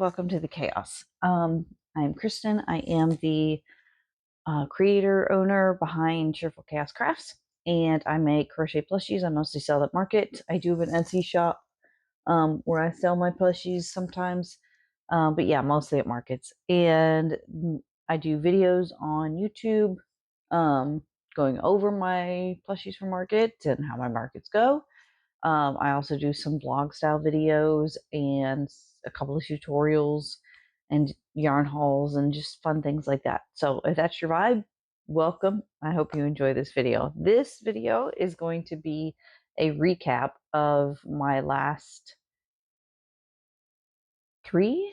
welcome to the chaos. I'm Kristen. I am the creator owner behind Cheerful Chaos Crafts, and I make crochet plushies. I mostly sell at market. I do have an Etsy shop where I sell my plushies sometimes, but yeah, mostly at markets. And I do videos on YouTube, going over my plushies for market and how my markets go. I also do some blog style videos and a couple of tutorials and yarn hauls and just fun things like that. So if that's your vibe, welcome. I hope you enjoy this video. This video is going to be a recap of my last I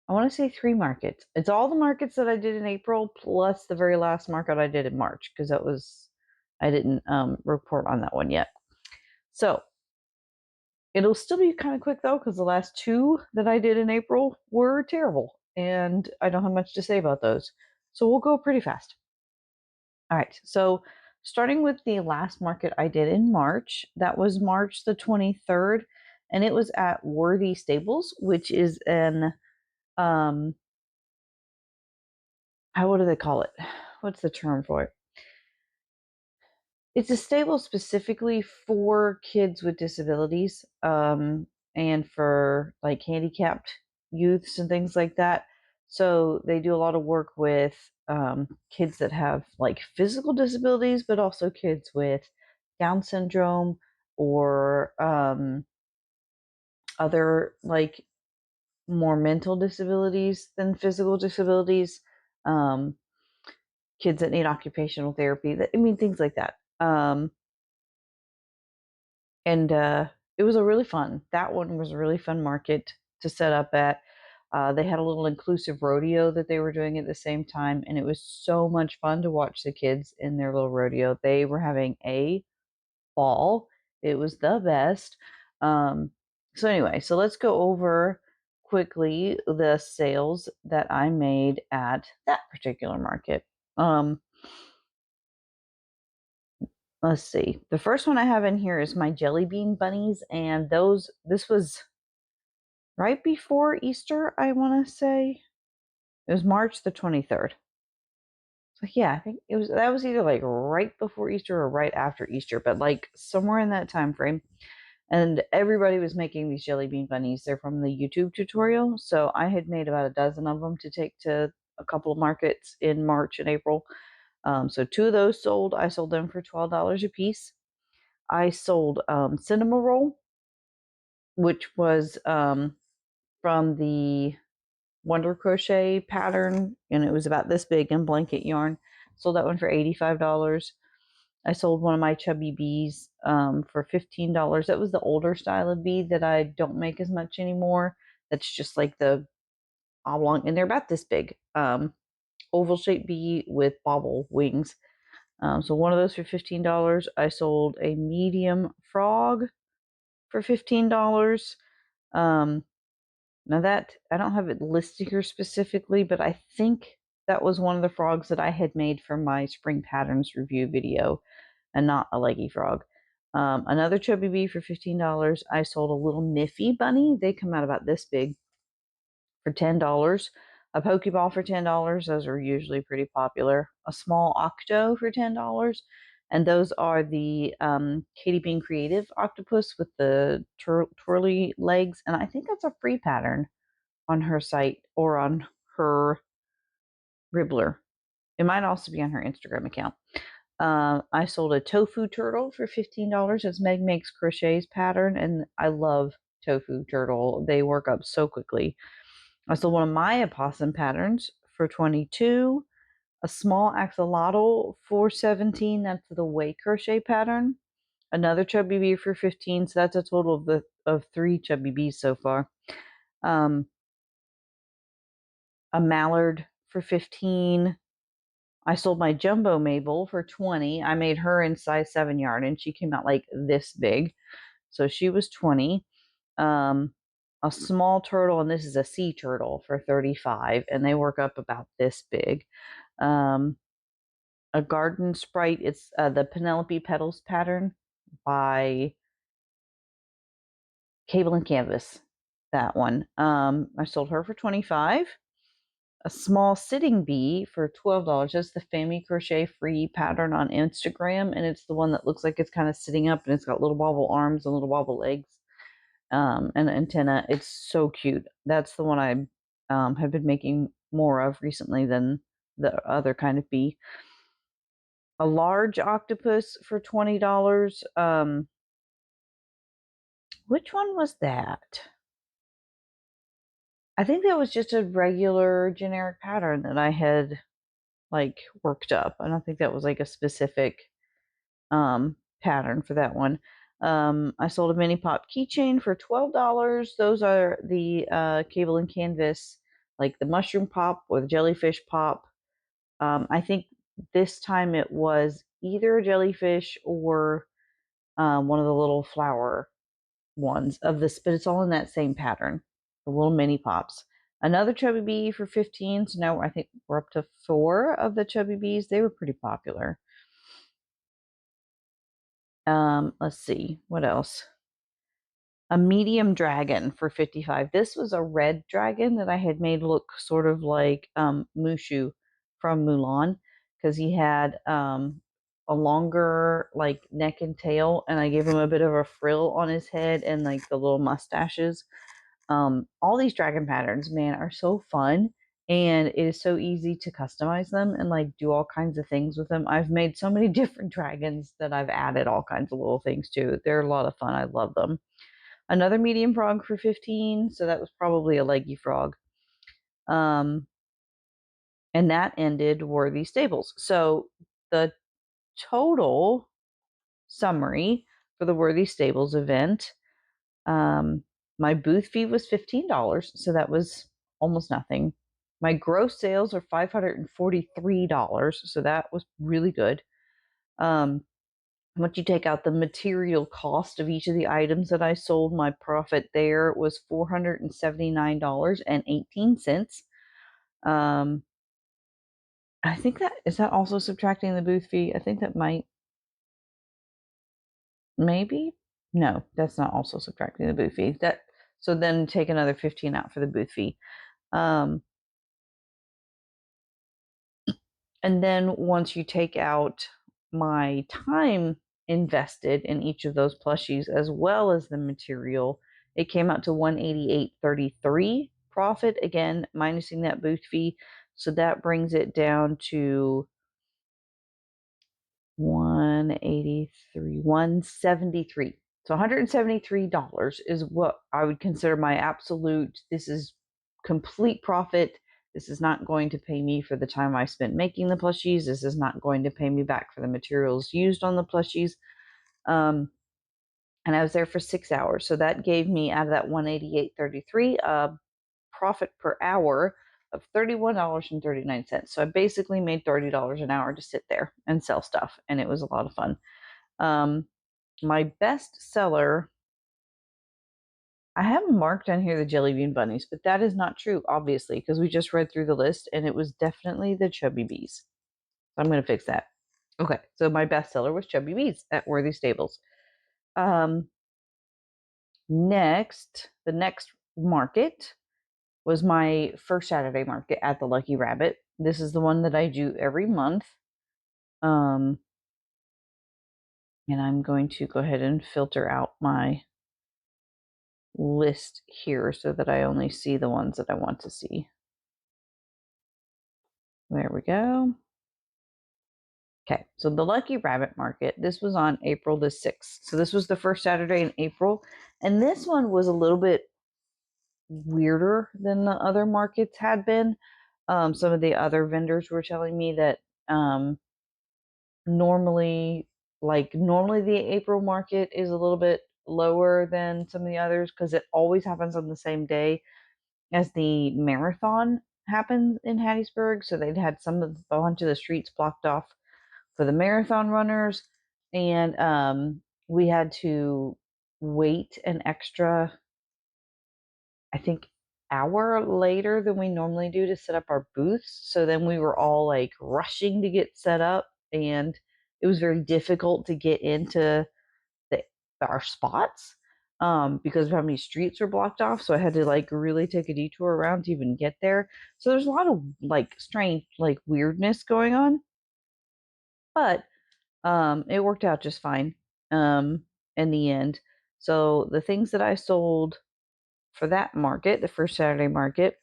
want to say three markets. It's all the markets that I did in April plus the very last market I did in March because I didn't report on that one yet. So it'll still be kind of quick though, because the last two that I did in April were terrible, and I don't have much to say about those. So we'll go pretty fast. All right, so starting with the last market I did in March, that was March the 23rd, and it was at Worthy Stables, which is an, what do they call it? What's the term for it? It's a stable specifically for kids with disabilities, and for like handicapped youths and things like that. So they do a lot of work with kids that have like physical disabilities, but also kids with Down syndrome or other like more mental disabilities than physical disabilities. Um, Kids that need occupational therapy. Things like that. And it was a really fun. That one was a really fun market to set up at. They had a little inclusive rodeo that they were doing at the same time, and it was so much fun to watch the kids in their little rodeo. They were having a ball. It was the best. So anyway, so let's go over quickly the sales that I made at that particular market. Let's see. The first one I have in here is my jelly bean bunnies, and this was right before Easter, I want to say. It was March the 23rd. So yeah, I think that was either like right before Easter or right after Easter, but like somewhere in that time frame. And everybody was making these jelly bean bunnies. They're from the YouTube tutorial. So I had made about a dozen of them to take to a couple of markets in March and April. So two of those sold. I sold them for $12 a piece. I sold Cinema Roll, which was from the Wonder Crochet pattern, and it was about this big in blanket yarn. Sold that one for $85. I sold one of my chubby bees for $15. That was the older style of bee that I don't make as much anymore. That's just like the oblong, and they're about this big, oval shaped bee with bobble wings. So one of those for $15. I sold a medium frog for $15. Um, Now that I don't have it listed here specifically, but I think that was one of the frogs that I had made for my spring patterns review video, and not a leggy frog. Another chubby bee for $15. I sold a little Miffy bunny. They come out about this big for $10. A Pokeball for $10. Those are usually pretty popular. A small Octo for $10. And those are the Katie Bean Creative octopus with the twirly legs. And I think that's a free pattern on her site or on her Ribbler. It might also be on her Instagram account. I sold a tofu turtle for $15. It's Meg Makes Crochets pattern, and I love tofu turtle. They work up so quickly. I sold one of my opossum patterns for $22. A small axolotl for $17. That's the Way Crochet pattern. Another chubby bee for $15. So that's a total of three chubby bees so far. A mallard for $15. I sold my jumbo Mabel for $20. I made her in size 7 yarn, and she came out like this big. So she was $20. A small turtle, and this is a sea turtle, for $35, and they work up about this big. A garden sprite, it's the Penelope Petals pattern by Cable and Canvas. that one. I sold her for 25. A small sitting bee for $12. That's the Fami Crochet free pattern on Instagram, and it's the one that looks like it's kind of sitting up, and it's got little wobble arms and little wobble legs, and an antenna. It's so cute. That's the one I have been making more of recently than the other kind of bee. A large octopus for $20. Which one was that? I think that was just a regular generic pattern that I had like worked up. I don't think that was like a specific pattern for that one. I sold a mini pop keychain for $12. Those are the cable and canvas, like the mushroom pop or the jellyfish pop. I think this time it was either a jellyfish or one of the little flower ones of this, but it's all in that same pattern, the little mini pops. Another chubby bee for 15. So now I think we're up to 4 of the chubby bees. They were pretty popular. Let's see what else. A medium dragon for 55. This was a red dragon that I had made look sort of like Mushu from Mulan, because he had a longer like neck and tail, and I gave him a bit of a frill on his head and like the little mustaches. All these dragon patterns, man, are so fun, and it is so easy to customize them and like do all kinds of things with them. I've made so many different dragons that I've added all kinds of little things to. They're a lot of fun. I love them. Another medium frog for 15, so that was probably a leggy frog. And that ended Worthy Stables. So the total summary for the Worthy Stables event, my booth fee was $15, so that was almost nothing. My gross sales are $543, so that was really good. Once you take out the material cost of each of the items that I sold, my profit there was $479.18. I think that is that also subtracting the booth fee. I think that might, maybe, no, that's not also subtracting the booth fee. That, so then take another 15 out for the booth fee. And then once you take out my time invested in each of those plushies as well as the material, it came out to $188.33 profit, again minusing that booth fee. So that brings it down to 173. So $173 is what I would consider my absolute, this is complete profit. This is not going to pay me for the time I spent making the plushies. This is not going to pay me back for the materials used on the plushies. And I was there for 6 hours. So that gave me, out of that 188.33, a profit per hour of $31.39. So I basically made $30 an hour to sit there and sell stuff, and it was a lot of fun. My best seller, I have marked on here the jelly bean bunnies, but that is not true, obviously, because we just read through the list and it was definitely the chubby bees. So I'm going to fix that. Okay, so my best seller was chubby bees at Worthy Stables. Next, the next market was my first Saturday market at the Lucky Rabbit. This is the one that I do every month. And I'm going to go ahead and filter out my list here so that I only see the ones that I want to see. There we go. Okay, so the Lucky Rabbit Market, this was on April the 6th. So this was the first Saturday in April. And this one was a little bit weirder than the other markets had been. Some of the other vendors were telling me that normally the April market is a little bit lower than some of the others because it always happens on the same day as the marathon happens in Hattiesburg. So they'd had a bunch of the streets blocked off for the marathon runners, and we had to wait an extra, I think, hour later than we normally do to set up our booths. So then we were all like rushing to get set up, and it was very difficult to get into our spots. because of how many streets were blocked off. So I had to like really take a detour around to even get there. So there's a lot of like strange, like weirdness going on, but it worked out just fine in the end. So the things that I sold for that market, the first Saturday market,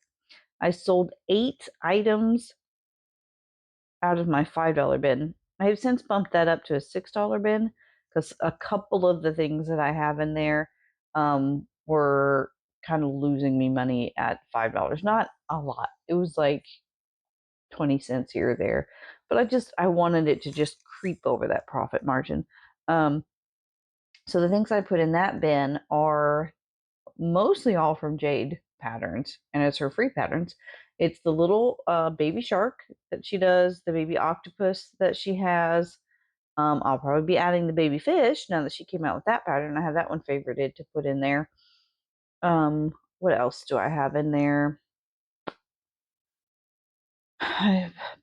I sold 8 items out of my $5 bin. I have since bumped that up to a $6 bin because a couple of the things that I have in there were kind of losing me money at $5. Not a lot. It was like 20 cents here or there. But I wanted it to just creep over that profit margin. Um, so the things I put in that bin are mostly all from Jade Patterns, and it's her free patterns. It's the little baby shark that she does, the baby octopus that she has. I'll probably be adding the baby fish now that she came out with that pattern. I have that one favorited to put in there. What else do I have in there?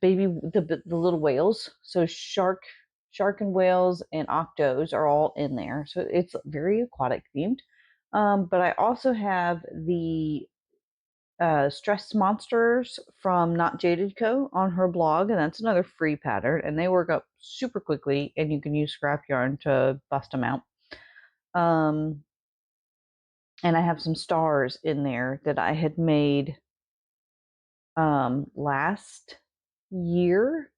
Baby, the little whales. So shark and whales and octos are all in there. So it's very aquatic themed. But I also have the Stress Monsters from Not Jaded Co. on her blog, and that's another free pattern, and they work up super quickly, and you can use scrap yarn to bust them out. And I have some stars in there that I had made last year.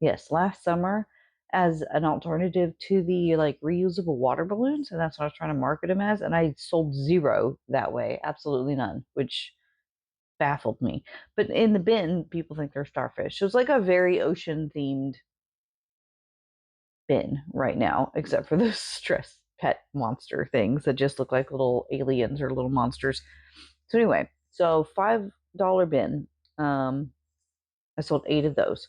Yes, last summer as an alternative to the like reusable water balloons, and that's what I was trying to market them as. And I sold zero that way, absolutely none, which baffled me. But in the bin, people think they're starfish. So it's like a very ocean themed bin right now, except for those stress pet monster things that just look like little aliens or little monsters. So anyway, so $5 bin. I sold 8 of those.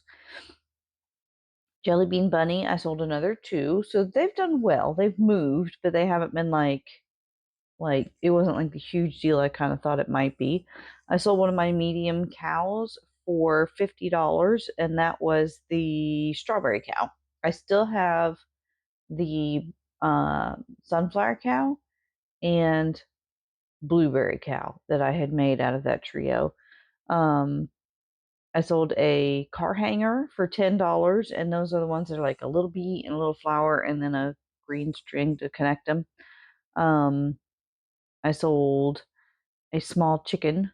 Jelly Bean Bunny, I sold another 2. So they've done well. They've moved, but they haven't been like it wasn't like the huge deal I kind of thought it might be. I sold one of my medium cows for $50, and that was the strawberry cow. I still have the sunflower cow and blueberry cow that I had made out of that trio. I sold a car hanger for $10, and those are the ones that are like a little bee and a little flower and then a green string to connect them. I sold a small chicken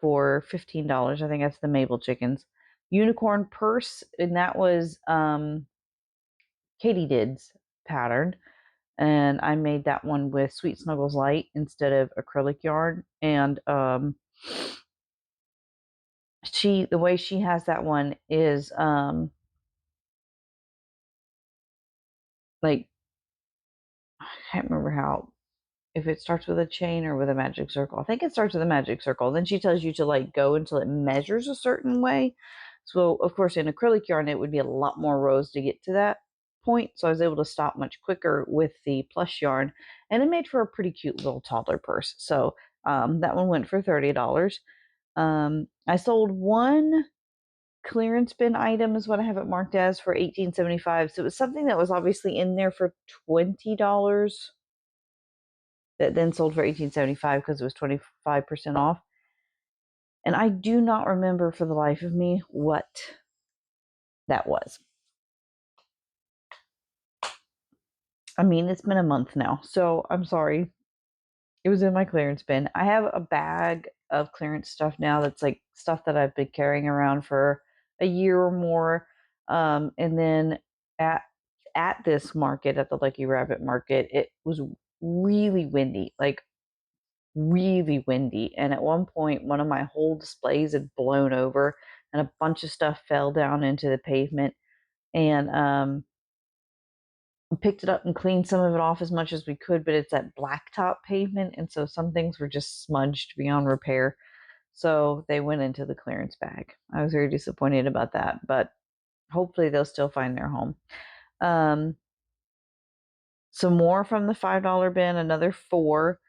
for $15. I think that's the Mabel chickens. Unicorn purse, and that was Katie's pattern. And I made that one with Sweet Snuggles Light instead of acrylic yarn. And the way she has that one is like I can't remember how, if it starts with a chain or with a magic circle. I think it starts with a magic circle. Then she tells you to like go until it measures a certain way. So of course in acrylic yarn it would be a lot more rows to get to that point. So I was able to stop much quicker with the plush yarn, and it made for a pretty cute little toddler purse. So that one went for $30. I sold one clearance bin item is what I have it marked as for $18.75. So it was something that was obviously in there for $20 that then sold for $18.75 because it was 25% off. And I do not remember for the life of me what that was. I mean, it's been a month now, so I'm sorry. It was in my clearance bin. I have a bag of clearance stuff now that's like stuff that I've been carrying around for a year or more. And then at this market, at the Lucky Rabbit market, it was really windy, like really windy. And at one point, one of my whole displays had blown over and a bunch of stuff fell down into the pavement. And we picked it up and cleaned some of it off as much as we could, but it's that blacktop pavement. And so some things were just smudged beyond repair. So they went into the clearance bag. I was very disappointed about that, but hopefully they'll still find their home. Some more from the $5 bin, another 4.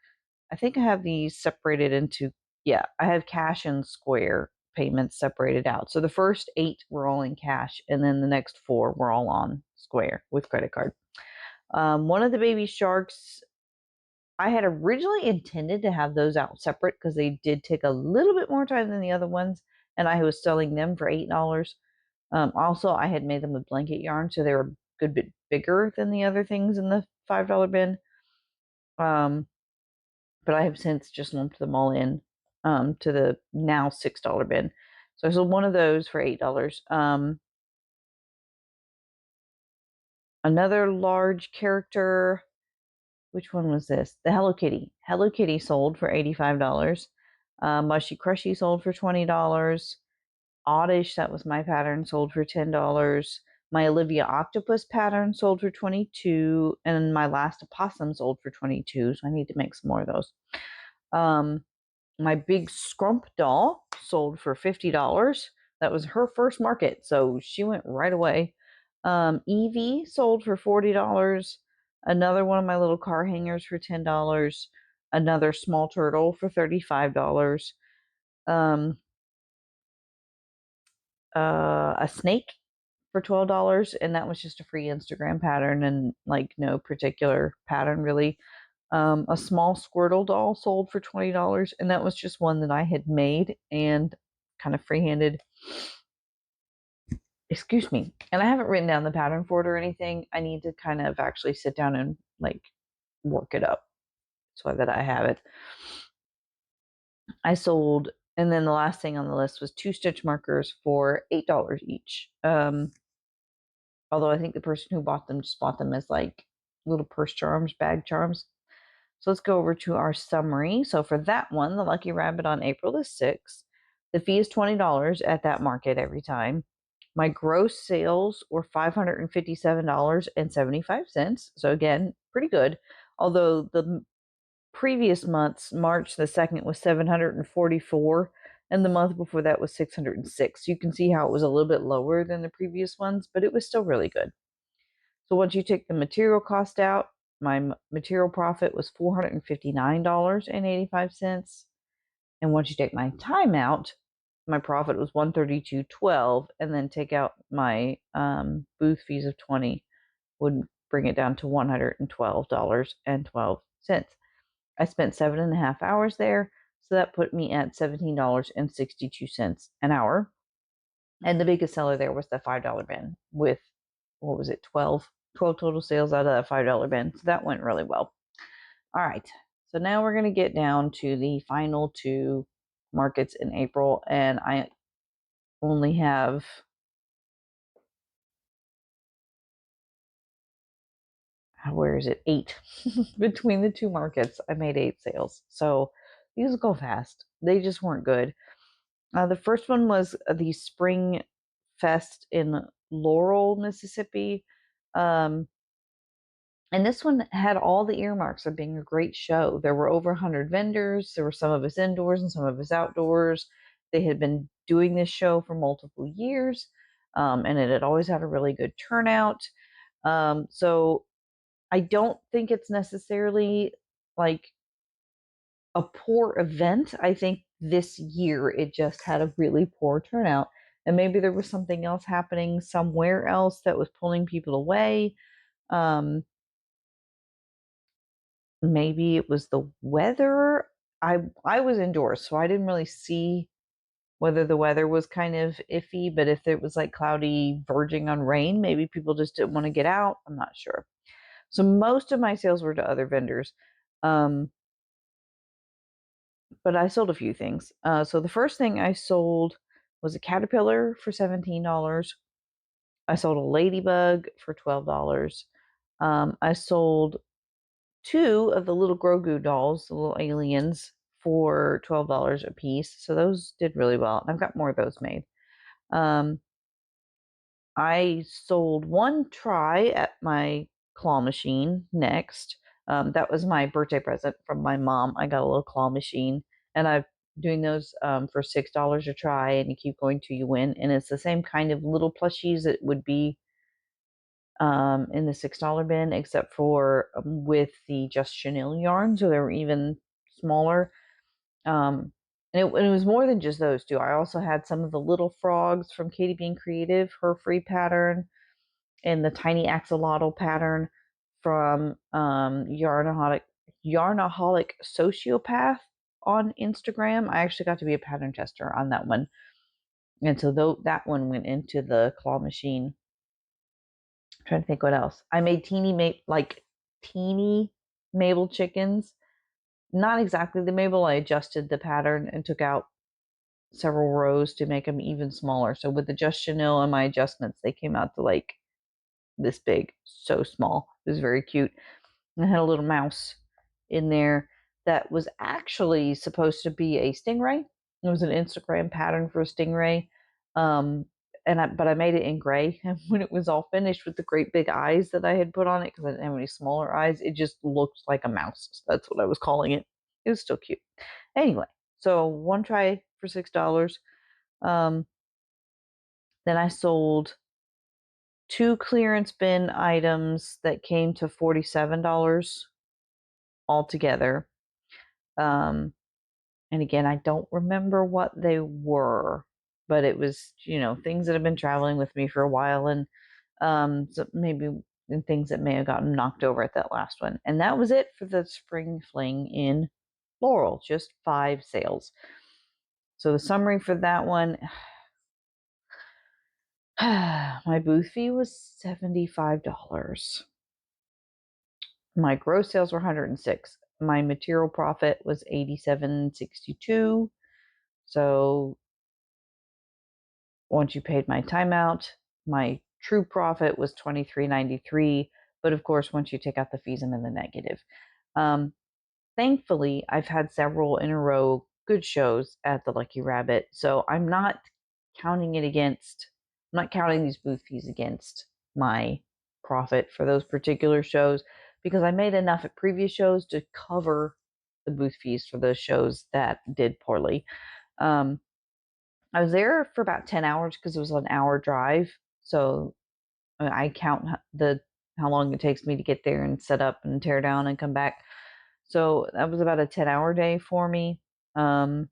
I think I have these separated into, yeah, I have cash and square payments separated out. So the first 8 were all in cash, and then the next 4 were all on square with credit card. One of the baby sharks I had originally intended to have those out separate because they did take a little bit more time than the other ones, and I was selling them for $8. Also, I had made them with blanket yarn, so they were a good bit bigger than the other things in the $5 bin. But I have since just lumped them all in to the now $6 bin. So I sold one of those for $8. Another large character. Which one was this? The Hello Kitty. Hello Kitty sold for $85. Mushy Crushy sold for $20. Oddish, that was my pattern, sold for $10. My Olivia Octopus pattern sold for $22, and my last opossum sold for $22. So I need to make some more of those. My big Scrump doll sold for $50. That was her first market, so she went right away. Evie sold for $40. Another one of my little car hangers for $10. Another small turtle for $35. Um, a snake for $12, and that was just a free Instagram pattern and like no particular pattern really. A small Squirtle doll sold for $20, and that was just one that I had made and kind of freehanded. Excuse me. And I haven't written down the pattern for it or anything. I need to kind of actually sit down and like work it up so that I have it. I sold, and then the last thing on the list was 2 stitch markers for $8 each. Although I think the person who bought them just bought them as like little purse charms, bag charms. So let's go over to our summary. So for that one, the Lucky Rabbit on April the 6th, the fee is $20 at that market every time. My gross sales were $557.75. So again, pretty good. Although the previous month's March the 2nd was 744 and the month before that was 606. So you can see how it was a little bit lower than the previous ones, but it was still really good. So once you take the material cost out, my material profit was $459.85. And once you take my time out, my profit was $132.12, and then take out my booth fees of $20 would bring it down to $112.12. I spent 7.5 hours there, so that put me at $17.62 an hour. And the biggest seller there was the $5 bin with, what was it, 12 total sales out of that $5 bin. So that went really well. All right. So now we're going to get down to the final 2 markets in April. And I only have where is it? 8 between the 2 markets. I made 8 sales. So these go fast. They just weren't good. The first one was the Spring Fest in Laurel, Mississippi. And this one had all the earmarks of being a great show. There were over 100 vendors. There were some of us indoors and some of us outdoors. They had been doing this show for multiple years, and it had always had a really good turnout. So I don't think it's necessarily like a poor event. I think this year it just had a really poor turnout. And maybe there was something else happening somewhere else that was pulling people away. Maybe it was the weather. I was indoors, so I didn't really see whether the weather was kind of iffy, but if it was like cloudy, verging on rain, maybe people just didn't want to get out. I'm not sure. So most of my sales were to other vendors. But I sold a few things. So the first thing I sold was a caterpillar for $17. I sold a ladybug for $12. I sold 2 of the little Grogu dolls, the little aliens, for $12 a piece. So those did really well. I've got more of those made. I sold 1 try at my claw machine next. That was my birthday present from my mom. I got a little claw machine, and I'm doing those for $6 a try, and you keep going till you win. And it's the same kind of little plushies that would be in the $6 bin, except for with the Just Chenille yarn, so they were even smaller. And it was more than just those 2. I also had some of the little frogs from Katie Bean Creative, her free pattern, and the tiny axolotl pattern from Yarnaholic Yarnaholic Sociopath on Instagram. I actually got to be a pattern tester on that one. And so that one went into the claw machine. I'm trying to think what else. I made teeny Mabel chickens. Not exactly the Mabel. I adjusted the pattern and took out several rows to make them even smaller. So with the Just Chanel and my adjustments, they came out to like this big, so small. It was very cute. And I had a little mouse in there that was actually supposed to be a stingray. It was an Instagram pattern for a stingray. But I made it in gray. And when it was all finished with the great big eyes that I had put on it, because I didn't have any smaller eyes, it just looked like a mouse. So that's what I was calling it. It was still cute. Anyway, so one try for $6. Um, then I sold 2 clearance bin items that came to $47 altogether. And again, I don't remember what they were, but it was, things that have been traveling with me for a while, and so maybe things that may have gotten knocked over at that last one. And that was it for the spring fling in Laurel, just 5 sales. So the summary for that one, my booth fee was $75. My gross sales were 106. My material profit was 87.62. So once you paid my timeout, my true profit was 23.93. But of course, once you take out the fees, I'm in the negative. Thankfully, I've had several in a row good shows at the Lucky Rabbit, so I'm not counting these booth fees against my profit for those particular shows, because I made enough at previous shows to cover the booth fees for those shows that did poorly. I was there for about 10 hours because it was an hour drive. So I count how long it takes me to get there and set up and tear down and come back. So that was about a 10-hour day for me. And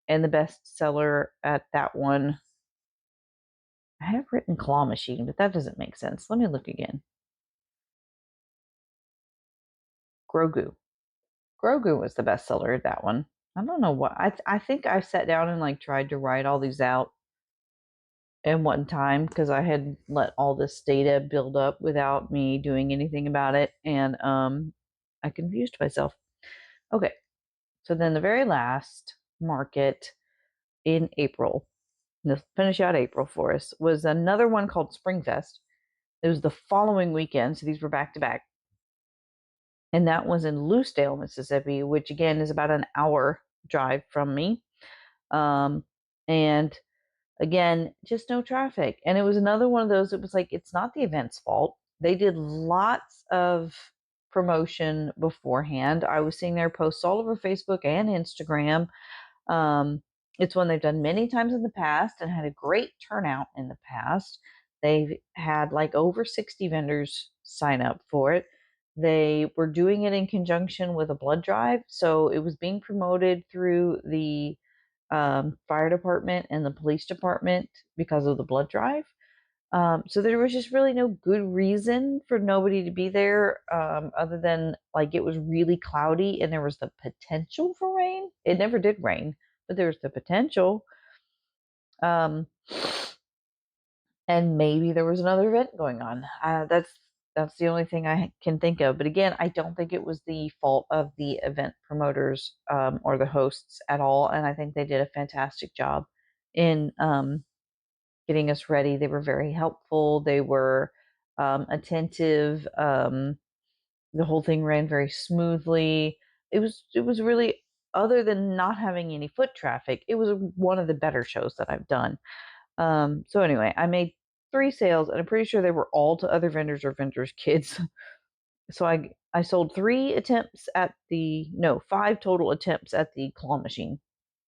the best seller at that one, I have written claw machine, but that doesn't make sense. Let me look again. Grogu. Grogu was the best seller at that one. I don't know what. I think I sat down and like tried to write all these out in one time because I had let all this data build up without me doing anything about it, and I confused myself. Okay, so then the very last market in April, to finish out April for us, was another one called Springfest. It was the following weekend, so these were back to back, and that was in Lucedale, Mississippi, which again is about an hour drive from me. And again, just no traffic. And it was another one of those, it was like, it's not the event's fault. They did lots of promotion beforehand. I was seeing their posts all over Facebook and Instagram. It's one they've done many times in the past and had a great turnout in the past. They've had like over 60 vendors sign up for it. They were doing it in conjunction with a blood drive. So it was being promoted through the fire department and the police department because of the blood drive. So there was just really no good reason for nobody to be there, other than like it was really cloudy and there was the potential for rain. It never did rain, but there was the potential. Um, and maybe there was another event going on. That's the only thing I can think of. But again, I don't think it was the fault of the event promoters or the hosts at all. And I think they did a fantastic job in getting us ready. They were very helpful. They were attentive. The whole thing ran very smoothly. It was really, other than not having any foot traffic, it was one of the better shows that I've done. So anyway, I made 3 sales, and I'm pretty sure they were all to other vendors or vendors' kids. So I sold 5 total attempts at the claw machine.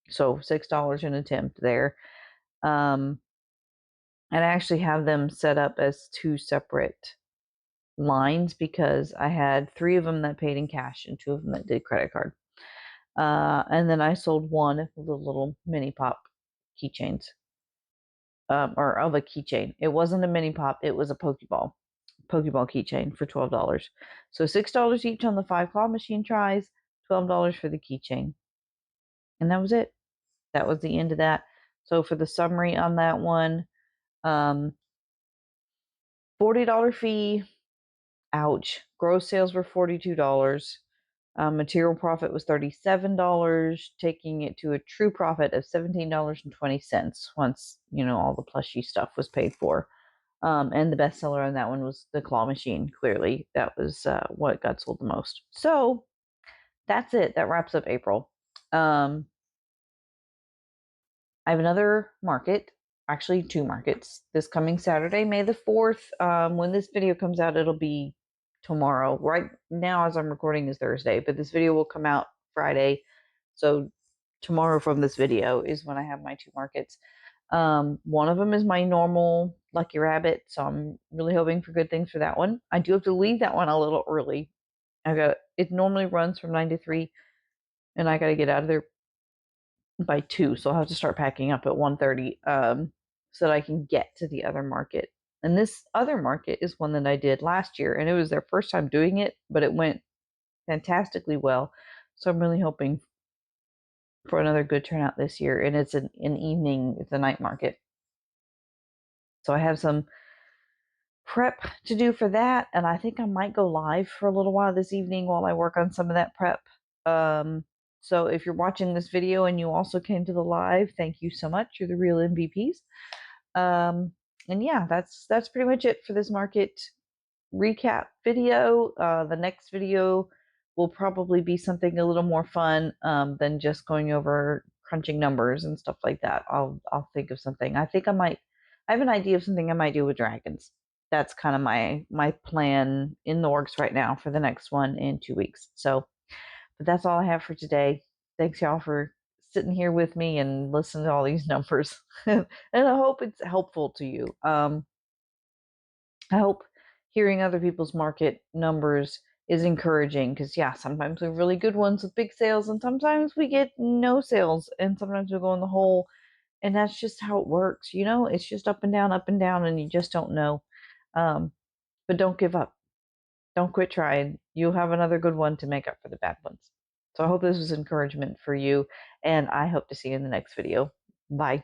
So $6 an attempt there. And I actually have them set up as 2 separate lines because I had 3 of them that paid in cash and 2 of them that did credit card. And then I sold 1 of the little mini pop keychains. Or of a keychain. It wasn't a mini pop, it was a Pokeball. Pokeball keychain for $12. So $6 each on the 5 claw machine tries, $12 for the keychain. And that was it. That was the end of that. So for the summary on that one, $40 fee. Ouch. Gross sales were $42. Material profit was $37, taking it to a true profit of $17.20 once, all the plushy stuff was paid for. And the bestseller on that one was the claw machine. Clearly, that was what got sold the most. So that's it. That wraps up April. I have another market, actually 2 markets, this coming Saturday, May the 4th. When this video comes out, it'll be tomorrow. Right now, as I'm recording, is Thursday, but this video will come out Friday. So tomorrow from this video is when I have my 2 markets. One of them is my normal Lucky Rabbit, so I'm really hoping for good things for that one. I do have to leave that one a little early. It normally runs from 9 to 3, and I got to get out of there by 2, so I'll have to start packing up at 1:30 so that I can get to the other market. And this other market is one that I did last year, and it was their first time doing it, but it went fantastically well. So I'm really hoping for another good turnout this year. And it's an evening, it's a night market. So I have some prep to do for that, and I think I might go live for a little while this evening while I work on some of that prep. So if you're watching this video and you also came to the live, thank you so much. You're the real MVPs. And yeah, that's pretty much it for this market recap video. The next video will probably be something a little more fun than just going over crunching numbers and stuff like that. I'll think of something. I have an idea of something I might do with dragons. That's kind of my plan in the works right now for the next one in 2 weeks. So, but that's all I have for today. Thanks y'all for sitting here with me and listening to all these numbers. And I hope it's helpful to you. I hope hearing other people's market numbers is encouraging because, yeah, sometimes we have really good ones with big sales, and sometimes we get no sales, and sometimes we go in the hole, and that's just how it works. It's just up and down, and you just don't know. But don't give up. Don't quit trying. You'll have another good one to make up for the bad ones. So I hope this was encouragement for you, and I hope to see you in the next video. Bye.